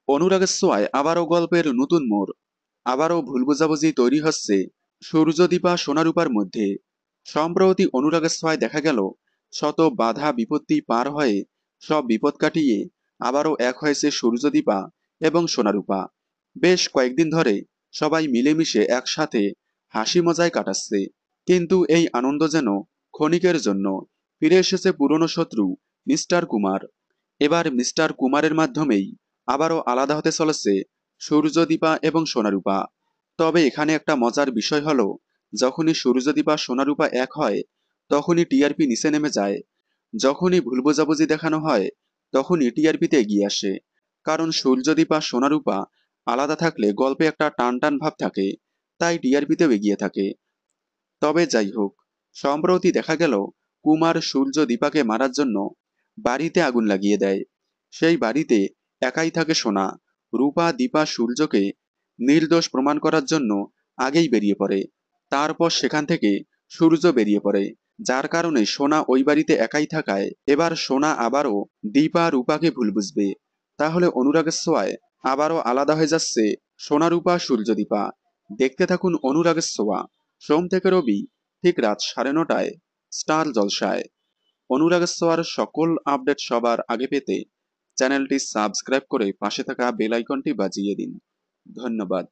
অনুরাগের ছোঁয়ায় আবারও গল্পের নতুন মোড়, আবারও ভুল বোঝাবুঝি তৈরি হচ্ছে সূর্যদীপা সোনারূপার মধ্যে। সম্প্রতি অনুরাগের ছোঁয়ায় দেখা গেল শত বাধা বিপত্তি পার হয়ে সব বিপদ কাটিয়ে আবারও এক হয়েছে সূর্যদীপা এবং সোনারূপা। বেশ কয়েকদিন ধরে সবাই মিলেমিশে একসাথে হাসি মজায় কাটাচ্ছে, কিন্তু এই আনন্দ যেন ক্ষণিকের জন্য। ফিরে এসেছে পুরনো শত্রু মিস্টার কুমার। এবার মিস্টার কুমারের মাধ্যমেই আবারও আলাদা হতে চলেছে সূর্যদীপা এবং সোনারূপা। তবে এখানে একটা মজার বিষয় হলো, যখনই সূর্যদীপা সোনারূপা এক হয় তখনই টিআরপি নিচে নেমে যায়। যখনই ভুল বোঝাবুঝি দেখানো হয় তখনই টিআরপিতে এগিয়ে আসে। কারণ সূর্যদীপা সোনারূপা আলাদা থাকলে গল্পে একটা টান টান ভাব থাকে, তাই টিআরপিতেও এগিয়ে থাকে। তবে যাই হোক, সম্প্রতি দেখা গেল কুমার সূর্যদীপাকে মারার জন্য বাড়িতে আগুন লাগিয়ে দেয়। সেই বাড়িতে একাই থাকে সোনা। রূপা দীপা সূর্যকে নির্দোষ প্রমাণ করার জন্য আগেই বেরিয়ে পড়ে। তারপর সেখান থেকে সূর্য বেরিয়ে পড়ে, যার কারণে সোনা ওই বাড়িতে একাই থাকায় এবার সোনা আবারও দীপা রূপাকে ভুল বুঝবে। তাহলে অনুরাগের ছোঁয়ায় আবারও আলাদা হয়ে যাচ্ছে সোনা রূপা সূর্যদীপা। দেখতে থাকুন অনুরাগের ছোঁয়া, সোম থেকে রবি ঠিক রাত 9:30টায় স্টার জলসায়। অনুরাগের ছোঁয়ার সকল আপডেট সবার আগে পেতে চ্যানেলটি সাবস্ক্রাইব করে পাশে থাকা বেল আইকনটি বাজিয়ে দিন। ধন্যবাদ।